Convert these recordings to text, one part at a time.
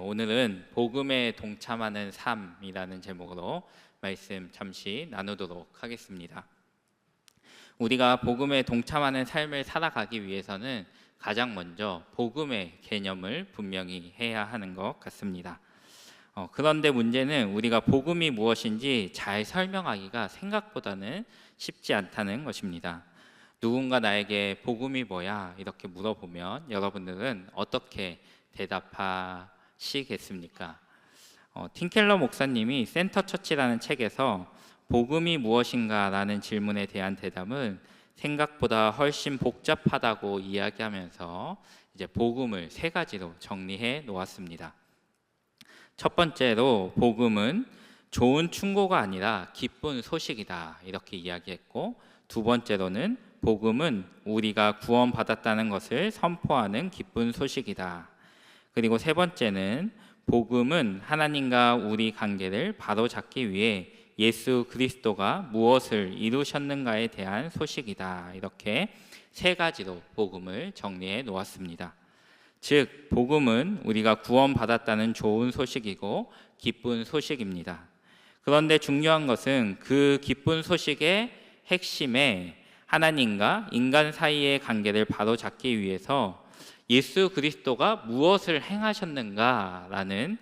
오늘은 복음에 동참하는 삶이라는 제목으로 말씀 잠시 나누도록 하겠습니다. 우리가 복음에 동참하는 삶을 살아가기 위해서는 가장 먼저 복음의 개념을 분명히 해야 하는 것 같습니다. 그런데 문제는 우리가 복음이 무엇인지 잘 설명하기가 생각보다는 쉽지 않다는 것입니다. 누군가 나에게 복음이 뭐야? 이렇게 물어보면 여러분들은 어떻게 대답하시겠습니까? 팀켈러 목사님이 센터처치라는 책에서 복음이 무엇인가 라는 질문에 대한 대답은 생각보다 훨씬 복잡하다고 이야기하면서 이제 복음을 세 가지로 정리해 놓았습니다. 첫 번째로 복음은 좋은 충고가 아니라 기쁜 소식이다 이렇게 이야기했고, 두 번째로는 복음은 우리가 구원받았다는 것을 선포하는 기쁜 소식이다. 그리고 세 번째는 복음은 하나님과 우리 관계를 바로잡기 위해 예수 그리스도가 무엇을 이루셨는가에 대한 소식이다. 이렇게 세 가지로 복음을 정리해 놓았습니다. 즉, 복음은 우리가 구원받았다는 좋은 소식이고 기쁜 소식입니다. 그런데 중요한 것은 그 기쁜 소식의 핵심에 하나님과 인간 사이의 관계를 바로잡기 위해서 예수 그리스도가 무엇을 행하셨는가라는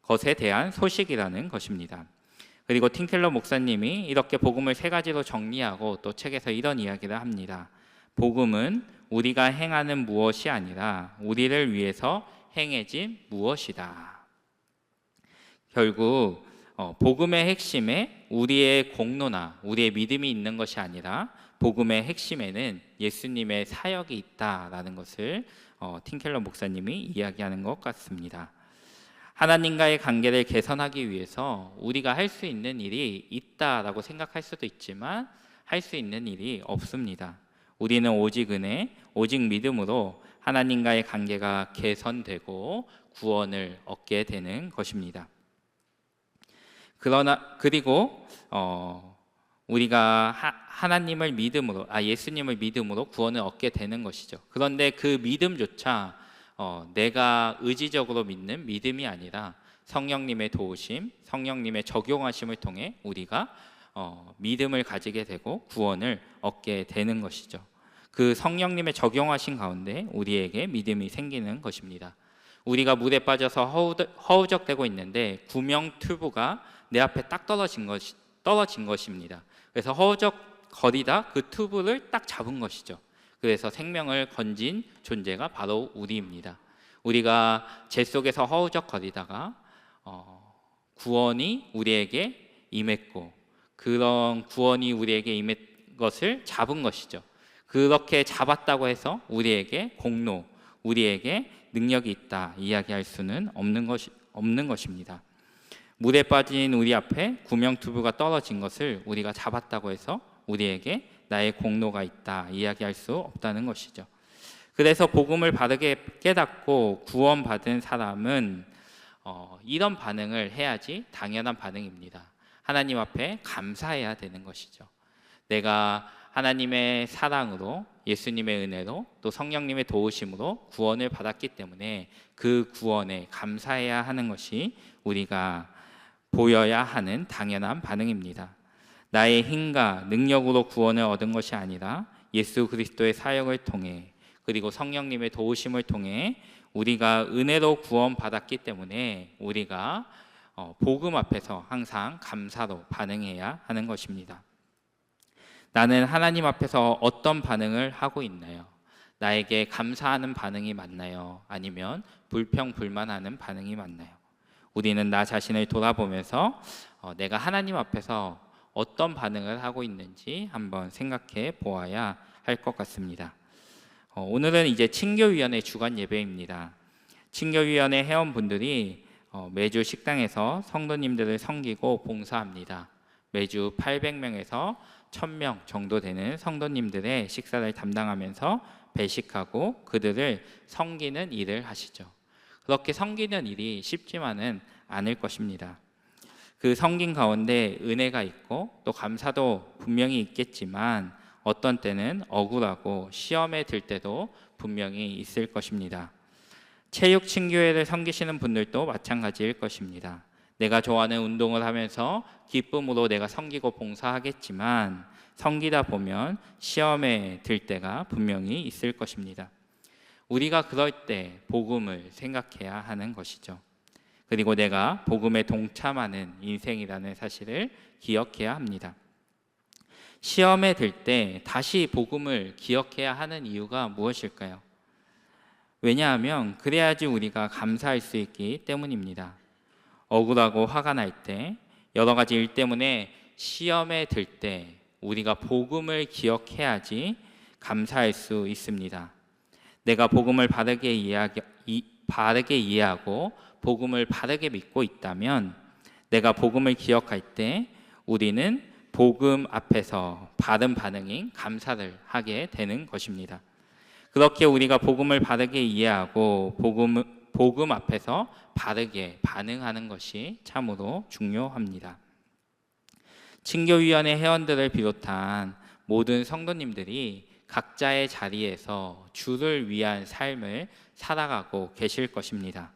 것에 대한 소식이라는 것입니다. 그리고 팀켈러 목사님이 이렇게 복음을 세 가지로 정리하고 또 책에서 이런 이야기를 합니다. 복음은 우리가 행하는 무엇이 아니라 우리를 위해서 행해진 무엇이다. 결국 복음의 핵심에 우리의 공로나 우리의 믿음이 있는 것이 아니라 복음의 핵심에는 예수님의 사역이 있다라는 것을 팀켈러 목사님이 이야기하는 것 같습니다. 하나님과의 관계를 개선하기 위해서 우리가 할 수 있는 일이 있다라고 생각할 수도 있지만 할 수 있는 일이 없습니다. 우리는 오직 은혜, 오직 믿음으로 하나님과의 관계가 개선되고 구원을 얻게 되는 것입니다. 그리고 우리가 하나님을 믿음으로, 예수님을 믿음으로 구원을 얻게 되는 것이죠. 그런데 그 믿음조차 내가 의지적으로 믿는 믿음이 아니라 성령님의 도우심, 성령님의 적용하심을 통해 우리가 믿음을 가지게 되고 구원을 얻게 되는 것이죠. 그 성령님의 적용하신 가운데 우리에게 믿음이 생기는 것입니다. 우리가 물에 빠져서 허우적대고 있는데 구명튜브가 내 앞에 딱 떨어진 것입니다. 그래서 허우적거리다 그 튜브를 딱 잡은 것이죠. 그래서 생명을 건진 존재가 바로 우리입니다. 우리가 재 속에서 허우적거리다가 구원이 우리에게 임했고, 그런 구원이 우리에게 임한 것을 잡은 것이죠. 그렇게 잡았다고 해서 우리에게 공로, 우리에게 능력이 있다 이야기할 수는 없는 것입니다. 물에 빠진 우리 앞에 구명튜브가 떨어진 것을 우리가 잡았다고 해서 우리에게 나의 공로가 있다 이야기할 수 없다는 것이죠. 그래서 복음을 바르게 깨닫고 구원받은 사람은 이런 반응을 해야지 당연한 반응입니다. 하나님 앞에 감사해야 되는 것이죠. 내가 하나님의 사랑으로, 예수님의 은혜로, 또 성령님의 도우심으로 구원을 받았기 때문에 그 구원에 감사해야 하는 것이 우리가 보여야 하는 당연한 반응입니다. 나의 힘과 능력으로 구원을 얻은 것이 아니라 예수 그리스도의 사역을 통해, 그리고 성령님의 도우심을 통해 우리가 은혜로 구원받았기 때문에 우리가 복음 앞에서 항상 감사로 반응해야 하는 것입니다. 나는 하나님 앞에서 어떤 반응을 하고 있나요? 나에게 감사하는 반응이 맞나요? 아니면 불평불만하는 반응이 맞나요? 우리는 나 자신을 돌아보면서 내가 하나님 앞에서 어떤 반응을 하고 있는지 한번 생각해 보아야 할 것 같습니다. 오늘은 이제 친교위원회 주간 예배입니다. 친교위원회 회원분들이 매주 식당에서 성도님들을 섬기고 봉사합니다. 매주 800명에서 1000명 정도 되는 성도님들의 식사를 담당하면서 배식하고 그들을 섬기는 일을 하시죠. 그렇게 섬기는 일이 쉽지만은 않을 것입니다. 그 섬긴 가운데 은혜가 있고 또 감사도 분명히 있겠지만 어떤 때는 억울하고 시험에 들 때도 분명히 있을 것입니다. 체육 친교회를 섬기시는 분들도 마찬가지일 것입니다. 내가 좋아하는 운동을 하면서 기쁨으로 내가 섬기고 봉사하겠지만 섬기다 보면 시험에 들 때가 분명히 있을 것입니다. 우리가 그럴 때 복음을 생각해야 하는 것이죠. 그리고 내가 복음에 동참하는 인생이라는 사실을 기억해야 합니다. 시험에 들 때 다시 복음을 기억해야 하는 이유가 무엇일까요? 왜냐하면 그래야지 우리가 감사할 수 있기 때문입니다. 억울하고 화가 날 때, 여러 가지 일 때문에 시험에 들 때 우리가 복음을 기억해야지 감사할 수 있습니다. 내가 복음을 바르게 이해하고 복음을 바르게 믿고 있다면 내가 복음을 기억할 때 우리는 복음 앞에서 바른 반응인 감사를 하게 되는 것입니다. 그렇게 우리가 복음을 바르게 이해하고 복음 앞에서 바르게 반응하는 것이 참으로 중요합니다. 친교위원회 회원들을 비롯한 모든 성도님들이 각자의 자리에서 주를 위한 삶을 살아가고 계실 것입니다.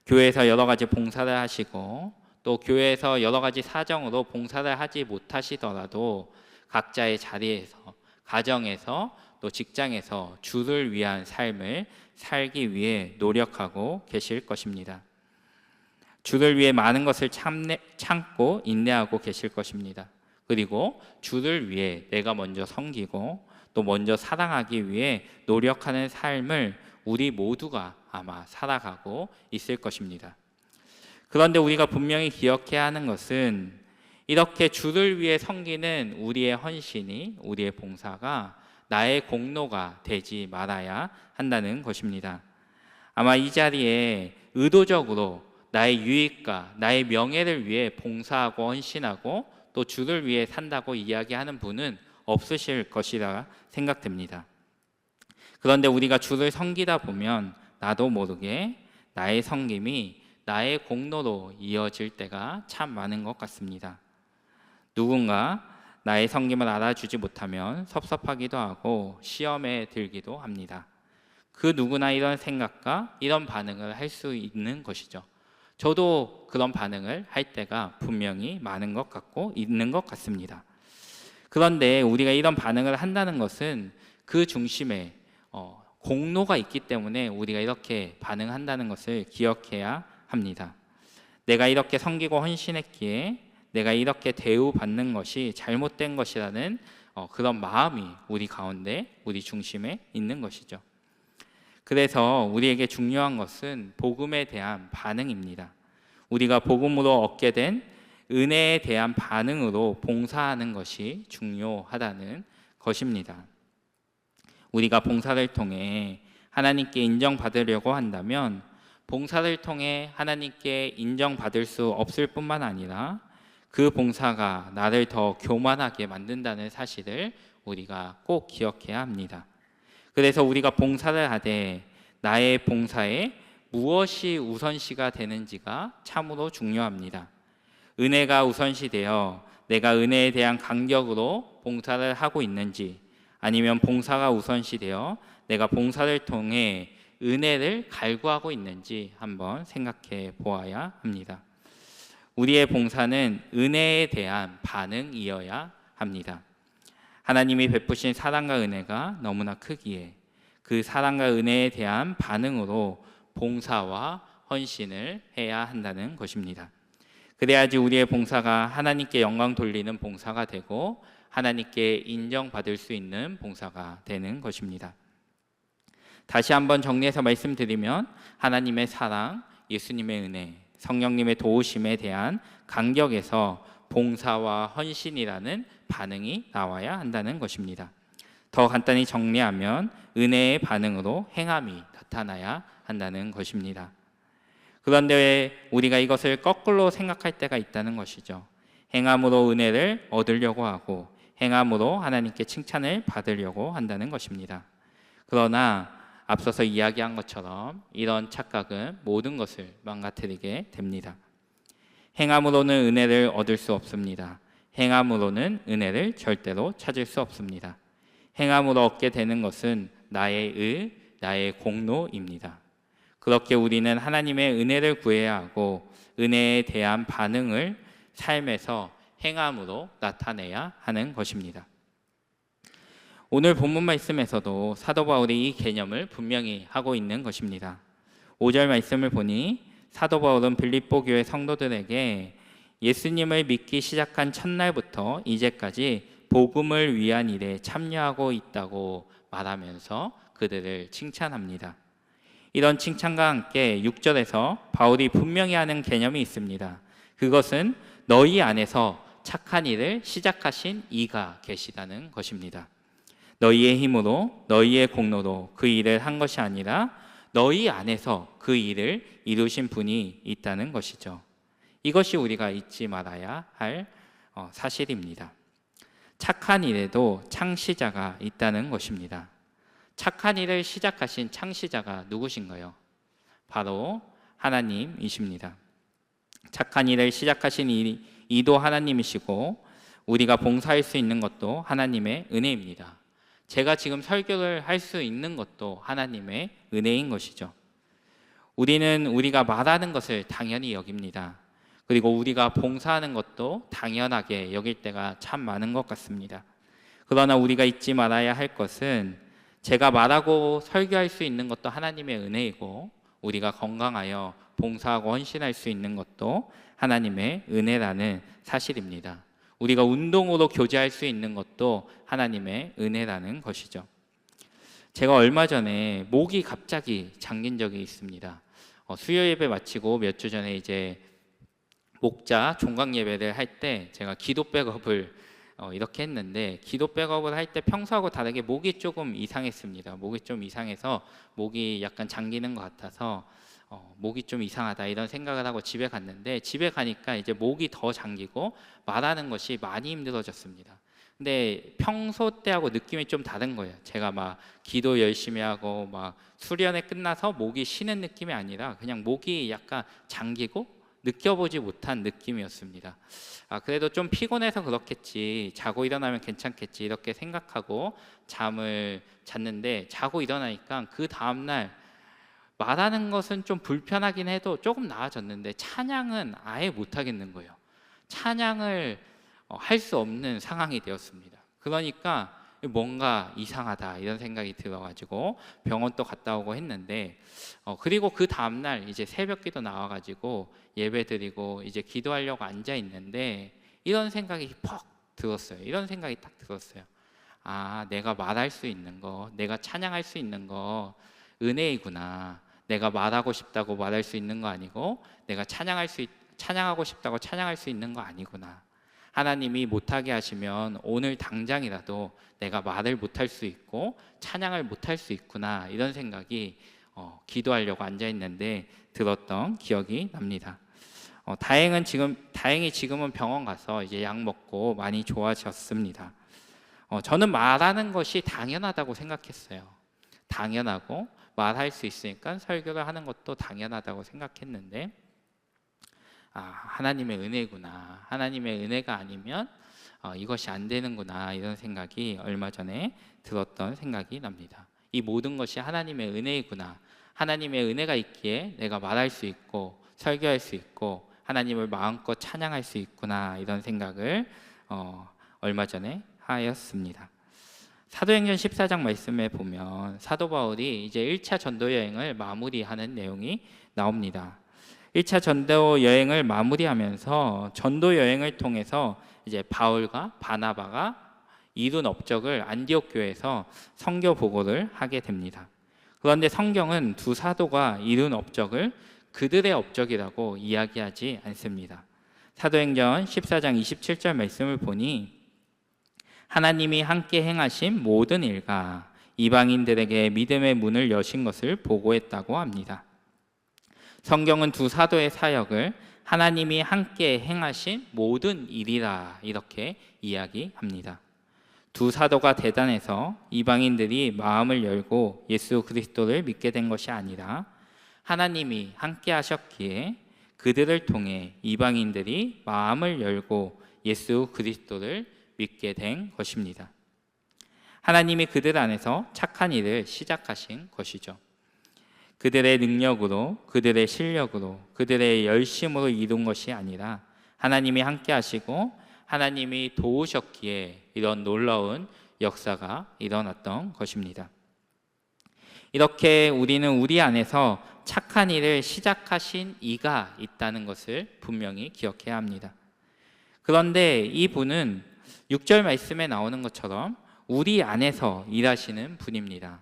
교회에서 여러 가지 봉사를 하시고 또 교회에서 여러 가지 사정으로 봉사를 하지 못하시더라도 각자의 자리에서, 가정에서 또 직장에서 주를 위한 삶을 살기 위해 노력하고 계실 것입니다. 주를 위해 많은 것을 참고 인내하고 계실 것입니다. 그리고 주를 위해 내가 먼저 섬기고 또 먼저 사랑하기 위해 노력하는 삶을 우리 모두가 아마 살아가고 있을 것입니다. 그런데 우리가 분명히 기억해야 하는 것은 이렇게 주를 위해 섬기는 우리의 헌신이, 우리의 봉사가 나의 공로가 되지 말아야 한다는 것입니다. 아마 이 자리에 의도적으로 나의 유익과 나의 명예를 위해 봉사하고 헌신하고 또 주를 위해 산다고 이야기하는 분은 없으실 것이라 생각됩니다. 그런데 우리가 주를 섬기다 보면 나도 모르게 나의 섬김이 나의 공로로 이어질 때가 참 많은 것 같습니다. 누군가 나의 섬김을 알아주지 못하면 섭섭하기도 하고 시험에 들기도 합니다. 그 누구나 이런 생각과 이런 반응을 할 수 있는 것이죠. 저도 그런 반응을 할 때가 분명히 많은 것 같고 있는 것 같습니다. 그런데 우리가 이런 반응을 한다는 것은 그 중심에 공로가 있기 때문에 우리가 이렇게 반응한다는 것을 기억해야 합니다. 내가 이렇게 섬기고 헌신했기에 내가 이렇게 대우받는 것이 잘못된 것이라는 그런 마음이 우리 가운데, 우리 중심에 있는 것이죠. 그래서 우리에게 중요한 것은 복음에 대한 반응입니다. 우리가 복음으로 얻게 된 은혜에 대한 반응으로 봉사하는 것이 중요하다는 것입니다. 우리가 봉사를 통해 하나님께 인정받으려고 한다면 봉사를 통해 하나님께 인정받을 수 없을 뿐만 아니라 그 봉사가 나를 더 교만하게 만든다는 사실을 우리가 꼭 기억해야 합니다. 그래서 우리가 봉사를 하되 나의 봉사에 무엇이 우선시가 되는지가 참으로 중요합니다. 은혜가 우선시되어 내가 은혜에 대한 간격으로 봉사를 하고 있는지, 아니면 봉사가 우선시되어 내가 봉사를 통해 은혜를 갈구하고 있는지 한번 생각해 보아야 합니다. 우리의 봉사는 은혜에 대한 반응이어야 합니다. 하나님이 베푸신 사랑과 은혜가 너무나 크기에 그 사랑과 은혜에 대한 반응으로 봉사와 헌신을 해야 한다는 것입니다. 그래야지 우리의 봉사가 하나님께 영광 돌리는 봉사가 되고 하나님께 인정받을 수 있는 봉사가 되는 것입니다. 다시 한번 정리해서 말씀드리면 하나님의 사랑, 예수님의 은혜, 성령님의 도우심에 대한 간격에서 봉사와 헌신이라는 반응이 나와야 한다는 것입니다. 더 간단히 정리하면 은혜의 반응으로 행함이 나타나야 한다는 것입니다. 그런데 우리가 이것을 거꾸로 생각할 때가 있다는 것이죠. 행함으로 은혜를 얻으려고 하고 행함으로 하나님께 칭찬을 받으려고 한다는 것입니다. 그러나 앞서서 이야기한 것처럼 이런 착각은 모든 것을 망가뜨리게 됩니다. 행함으로는 은혜를 얻을 수 없습니다. 행함으로는 은혜를 절대로 찾을 수 없습니다. 행함으로 얻게 되는 것은 나의 공로입니다. 그렇게 우리는 하나님의 은혜를 구해야 하고 은혜에 대한 반응을 삶에서 행함으로 나타내야 하는 것입니다. 오늘 본문 말씀에서도 사도 바울이 이 개념을 분명히 하고 있는 것입니다. 5절 말씀을 보니 사도 바울은 빌립보 교회 성도들에게 예수님을 믿기 시작한 첫날부터 이제까지 복음을 위한 일에 참여하고 있다고 말하면서 그들을 칭찬합니다. 이런 칭찬과 함께 6절에서 바울이 분명히 하는 개념이 있습니다. 그것은 너희 안에서 착한 일을 시작하신 이가 계시다는 것입니다. 너희의 힘으로 너희의 공로로 그 일을 한 것이 아니라 너희 안에서 그 일을 이루신 분이 있다는 것이죠. 이것이 우리가 잊지 말아야 할 사실입니다. 착한 일에도 창시자가 있다는 것입니다. 착한 일을 시작하신 창시자가 누구신가요? 바로 하나님이십니다. 착한 일을 시작하신 이도 하나님이시고 우리가 봉사할 수 있는 것도 하나님의 은혜입니다. 제가 지금 설교를 할 수 있는 것도 하나님의 은혜인 것이죠. 우리는 우리가 말하는 것을 당연히 여깁니다. 그리고 우리가 봉사하는 것도 당연하게 여길 때가 참 많은 것 같습니다. 그러나 우리가 잊지 말아야 할 것은 제가 말하고 설교할 수 있는 것도 하나님의 은혜이고 우리가 건강하여 봉사하고 헌신할 수 있는 것도 하나님의 은혜라는 사실입니다. 우리가 운동으로 교제할 수 있는 것도 하나님의 은혜라는 것이죠. 제가 얼마 전에 목이 갑자기 잠긴 적이 있습니다. 수요 예배 마치고 몇 주 전에 이제 목자 종강 예배를 할 때 제가 기도 백업을 이렇게 했는데 기도 백업을 할 때 평소하고 다르게 목이 조금 이상했습니다. 목이 좀 이상해서 목이 약간 잠기는 것 같아서 목이 좀 이상하다 이런 생각을 하고 집에 갔는데 집에 가니까 이제 목이 더 잠기고 말하는 것이 많이 힘들어졌습니다. 근데 평소 때하고 느낌이 좀 다른 거예요. 제가 막 기도 열심히 하고 막 수련회 끝나서 목이 쉬는 느낌이 아니라 그냥 목이 약간 잠기고 느껴보지 못한 느낌이었습니다. 그래도 좀 피곤해서 그렇겠지, 자고 일어나면 괜찮겠지 이렇게 생각하고 잠을 잤는데 자고 일어나니까 그 다음날 말하는 것은 좀 불편하긴 해도 조금 나아졌는데 찬양은 아예 못하겠는 거예요. 찬양을 할 수 없는 상황이 되었습니다. 그러니까 뭔가 이상하다 이런 생각이 들어가지고 병원 또 갔다 오고 했는데 그리고 그 다음날 이제 새벽기도 나와가지고 예배드리고 이제 기도하려고 앉아 있는데 이런 생각이 퍽 들었어요. 이런 생각이 딱 들었어요. 내가 말할 수 있는 거, 내가 찬양할 수 있는 거 은혜이구나. 내가 말하고 싶다고 말할 수 있는 거 아니고 내가 찬양하고 싶다고 찬양할 수 있는 거 아니구나. 하나님이 못하게 하시면 오늘 당장이라도 내가 말을 못할 수 있고 찬양을 못할 수 있구나 이런 생각이 기도하려고 앉아 있는데 들었던 기억이 납니다. 다행히 지금은 병원 가서 이제 약 먹고 많이 좋아졌습니다. 저는 말하는 것이 당연하다고 생각했어요. 당연하고 말할 수 있으니까 설교를 하는 것도 당연하다고 생각했는데 하나님의 은혜구나. 하나님의 은혜가 아니면 이것이 안 되는구나 이런 생각이 얼마 전에 들었던 생각이 납니다. 이 모든 것이 하나님의 은혜이구나. 하나님의 은혜가 있기에 내가 말할 수 있고 설교할 수 있고 하나님을 마음껏 찬양할 수 있구나 이런 생각을 얼마 전에 하였습니다. 사도행전 14장 말씀에 보면 사도 바울이 이제 1차 전도 여행을 마무리하는 내용이 나옵니다. 1차 전도 여행을 마무리하면서 전도 여행을 통해서 이제 바울과 바나바가 이룬 업적을 안디옥 교회에서 선교 보고를 하게 됩니다. 그런데 성경은 두 사도가 이룬 업적을 그들의 업적이라고 이야기하지 않습니다. 사도행전 14장 27절 말씀을 보니 하나님이 함께 행하신 모든 일과 이방인들에게 믿음의 문을 여신 것을 보고했다고 합니다. 성경은 두 사도의 사역을 하나님이 함께 행하신 모든 일이라 이렇게 이야기합니다. 두 사도가 대단해서 이방인들이 마음을 열고 예수 그리스도를 믿게 된 것이 아니라 하나님이 함께 하셨기에 그들을 통해 이방인들이 마음을 열고 예수 그리스도를 믿게 된 것입니다. 하나님이 그들 안에서 착한 일을 시작하신 것이죠. 그들의 능력으로, 그들의 실력으로, 그들의 열심으로 이룬 것이 아니라 하나님이 함께 하시고 하나님이 도우셨기에 이런 놀라운 역사가 일어났던 것입니다. 이렇게 우리는 우리 안에서 착한 일을 시작하신 이가 있다는 것을 분명히 기억해야 합니다. 그런데 이분은 6절 말씀에 나오는 것처럼 우리 안에서 일하시는 분입니다.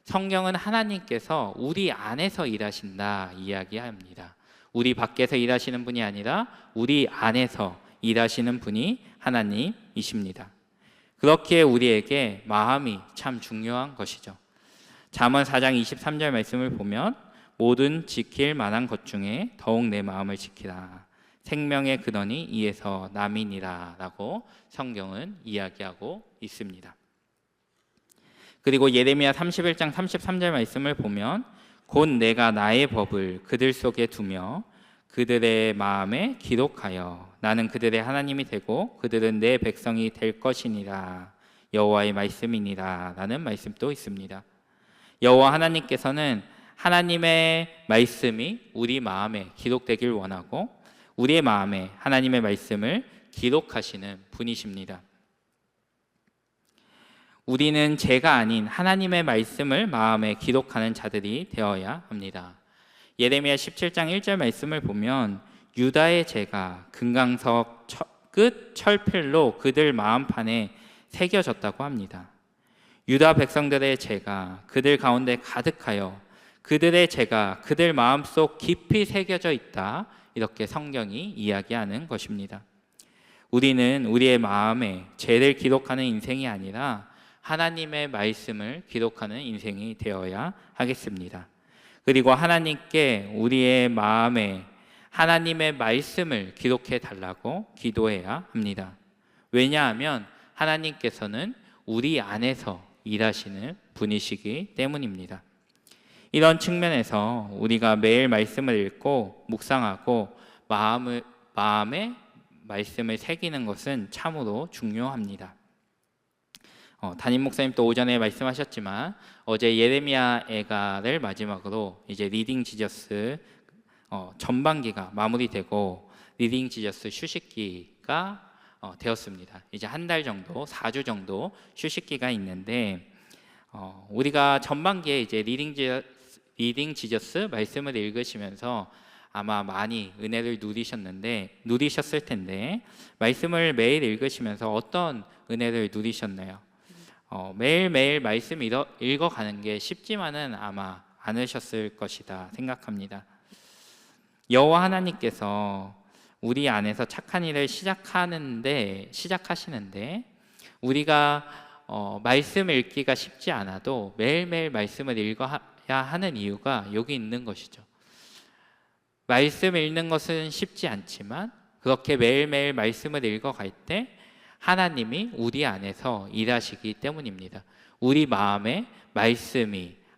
성경은 하나님께서 우리 안에서 일하신다 이야기합니다. 우리 밖에서 일하시는 분이 아니라 우리 안에서 일하시는 분이 하나님이십니다. 그렇기에 우리에게 마음이 참 중요한 것이죠. 잠언 4장 23절 말씀을 보면 모든 지킬 만한 것 중에 더욱 내 마음을 지키라. 생명의 근원이 이에서 남이니라 라고 성경은 이야기하고 있습니다. 그리고 예레미야 31장 33절 말씀을 보면 곧 내가 나의 법을 그들 속에 두며 그들의 마음에 기록하여 나는 그들의 하나님이 되고 그들은 내 백성이 될 것이니라. 여호와의 말씀이니라 라는 말씀도 있습니다. 여호와 하나님께서는 하나님의 말씀이 우리 마음에 기록되길 원하고 우리의 마음에 하나님의 말씀을 기록하시는 분이십니다. 우리는 죄가 아닌 하나님의 말씀을 마음에 기록하는 자들이 되어야 합니다. 예레미야 17장 1절 말씀을 보면 유다의 죄가 금강석 끝 철필로 그들 마음판에 새겨졌다고 합니다. 유다 백성들의 죄가 그들 가운데 가득하여 그들의 죄가 그들 마음속 깊이 새겨져 있다. 이렇게 성경이 이야기하는 것입니다. 우리는 우리의 마음에 죄를 기록하는 인생이 아니라 하나님의 말씀을 기록하는 인생이 되어야 하겠습니다. 그리고 하나님께 우리의 마음에 하나님의 말씀을 기록해 달라고 기도해야 합니다. 왜냐하면 하나님께서는 우리 안에서 일하시는 분이시기 때문입니다. 이런 측면에서 우리가 매일 말씀을 읽고 묵상하고 마음에 말씀을 새기는 것은 참으로 중요합니다. 담임 목사님 또 오전에 말씀하셨지만 어제 예레미야 애가를 마지막으로 이제 리딩 지저스 전반기가 마무리되고 리딩 지저스 휴식기가 되었습니다. 이제 한 달 정도, 4주 정도 휴식기가 있는데 우리가 전반기에 이제 리딩 지저스 말씀을 읽으시면서 아마 많이 은혜를 누리셨을 텐데 말씀을 매일 읽으시면서 어떤 은혜를 누리셨나요? 매일매일 말씀 읽어가는 게 쉽지만은 아마 않으셨을 것이다 생각합니다. 여호와 하나님께서 우리 안에서 착한 일을 시작하시는데 우리가 말씀 읽기가 쉽지 않아도 매일매일 말씀을 읽어야 하는 이유가 여기 있는 것이죠. 말씀 읽는 것은 쉽지 않지만 그렇게 매일매일 말씀을 읽어갈 때 하나님이 우리 안에서 일하시기 때문입니다. 우리 마음에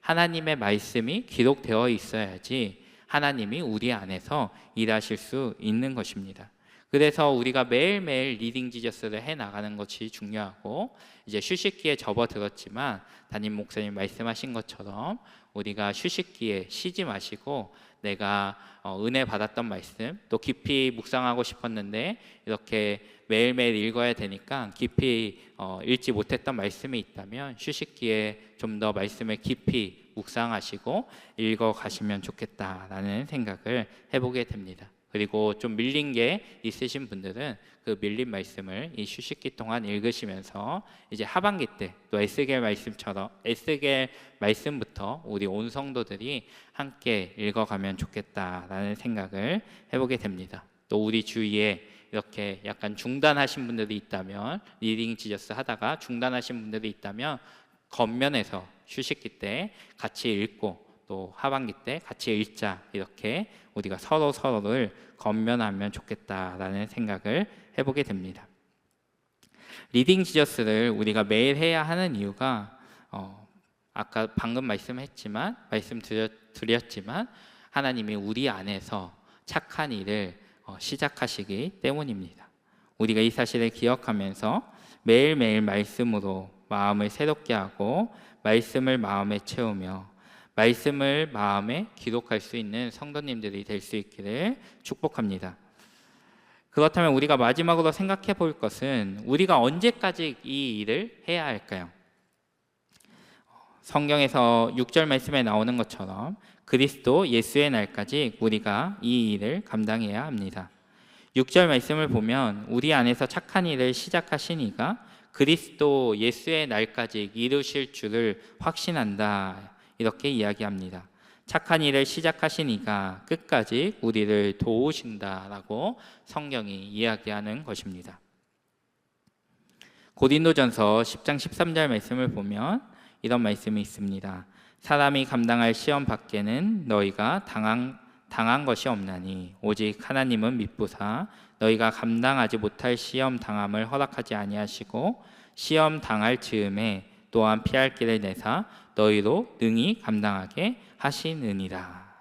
하나님의 말씀이 기록되어 있어야지 하나님이 우리 안에서 일하실 수 있는 것입니다. 그래서 우리가 매일매일 리딩 지저스를 해나가는 것이 중요하고 이제 휴식기에 접어들었지만 담임 목사님 말씀하신 것처럼 우리가 휴식기에 쉬지 마시고 내가 은혜 받았던 말씀 또 깊이 묵상하고 싶었는데 이렇게 매일매일 읽어야 되니까 깊이 읽지 못했던 말씀이 있다면 휴식기에 좀 더 말씀을 깊이 묵상하시고 읽어가시면 좋겠다라는 생각을 해보게 됩니다. 그리고 좀 밀린 게 있으신 분들은 그 밀린 말씀을 이 휴식기 동안 읽으시면서 이제 하반기 때 또 에스겔 말씀부터 우리 온 성도들이 함께 읽어가면 좋겠다라는 생각을 해보게 됩니다. 또 우리 주위에 이렇게 약간 중단하신 분들이 있다면 리딩 지저스 하다가 중단하신 분들이 있다면 겉면에서 휴식기 때 같이 읽고 또 하반기 때 같이 읽자 이렇게 우리가 서로를 건면하면 좋겠다라는 생각을 해보게 됩니다. 리딩 지저스를 우리가 매일 해야 하는 이유가 아까 방금 말씀드렸지만 하나님이 우리 안에서 착한 일을 시작하시기 때문입니다. 우리가 이 사실을 기억하면서 매일매일 말씀으로 마음을 새롭게 하고 말씀을 마음에 채우며 말씀을 마음에 기록할 수 있는 성도님들이 될 수 있기를 축복합니다. 그렇다면 우리가 마지막으로 생각해 볼 것은 우리가 언제까지 이 일을 해야 할까요? 성경에서 6절 말씀에 나오는 것처럼 그리스도 예수의 날까지 우리가 이 일을 감당해야 합니다. 6절 말씀을 보면 우리 안에서 착한 일을 시작하신 이가 그리스도 예수의 날까지 이루실 줄을 확신한다. 이렇게 이야기합니다. 착한 일을 시작하신 이가 끝까지 우리를 도우신다라고 성경이 이야기하는 것입니다. 고린도전서 10장 13절 말씀을 보면 이런 말씀이 있습니다. 사람이 감당할 시험 밖에는 너희가 당한 것이 없나니 오직 하나님은 미쁘사 너희가 감당하지 못할 시험 당함을 허락하지 아니하시고 시험 당할 즈음에 또한 피할 길을 내사 너희로 능히 감당하게 하시느니라.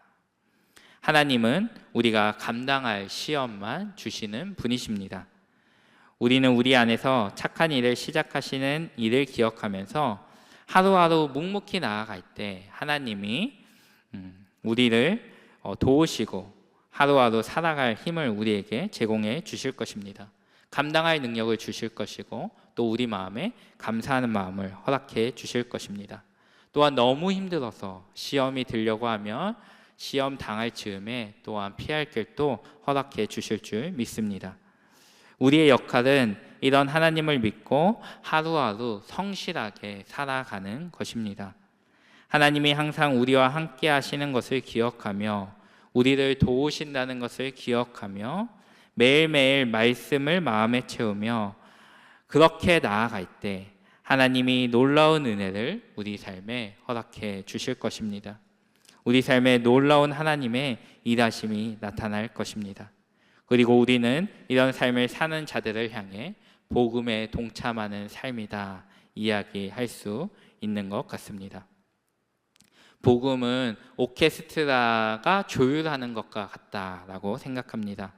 하나님은 우리가 감당할 시험만 주시는 분이십니다. 우리는 우리 안에서 착한 일을 시작하시는 일을 기억하면서 하루하루 묵묵히 나아갈 때 하나님이 우리를 도우시고 하루하루 살아갈 힘을 우리에게 제공해 주실 것입니다. 감당할 능력을 주실 것이고 또 우리 마음에 감사하는 마음을 허락해 주실 것입니다. 또한 너무 힘들어서 시험이 들려고 하면 시험 당할 즈음에 또한 피할 길도 허락해 주실 줄 믿습니다. 우리의 역할은 이런 하나님을 믿고 하루하루 성실하게 살아가는 것입니다. 하나님이 항상 우리와 함께 하시는 것을 기억하며 우리를 도우신다는 것을 기억하며 매일매일 말씀을 마음에 채우며 그렇게 나아갈 때 하나님이 놀라운 은혜를 우리 삶에 허락해 주실 것입니다. 우리 삶에 놀라운 하나님의 일하심이 나타날 것입니다. 그리고 우리는 이런 삶을 사는 자들을 향해 복음에 동참하는 삶이다 이야기할 수 있는 것 같습니다. 복음은 오케스트라가 조율하는 것과 같다라고 생각합니다.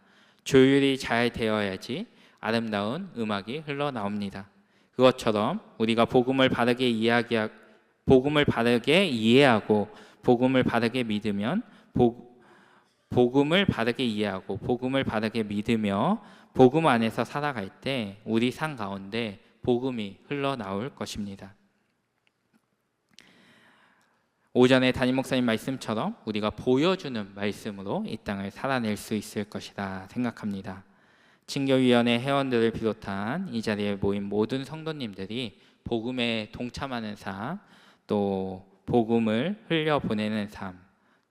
조율이 잘 되어야지 아름다운 음악이 흘러나옵니다. 그것처럼 우리가 복음을 바르게 이해하고 복음을 바르게 믿으면 복음을 바르게 이해하고 복음을 바르게 믿으며 복음 안에서 살아갈 때 우리 삶 가운데 복음이 흘러나올 것입니다. 오전에 담임 목사님 말씀처럼 우리가 보여주는 말씀으로 이 땅을 살아낼 수 있을 것이다 생각합니다. 친교위원회 회원들을 비롯한 이 자리에 모인 모든 성도님들이 복음에 동참하는 삶, 또 복음을 흘려보내는 삶,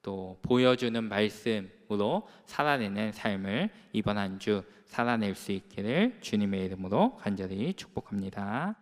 또 보여주는 말씀으로 살아내는 삶을 이번 한 주 살아낼 수 있기를 주님의 이름으로 간절히 축복합니다.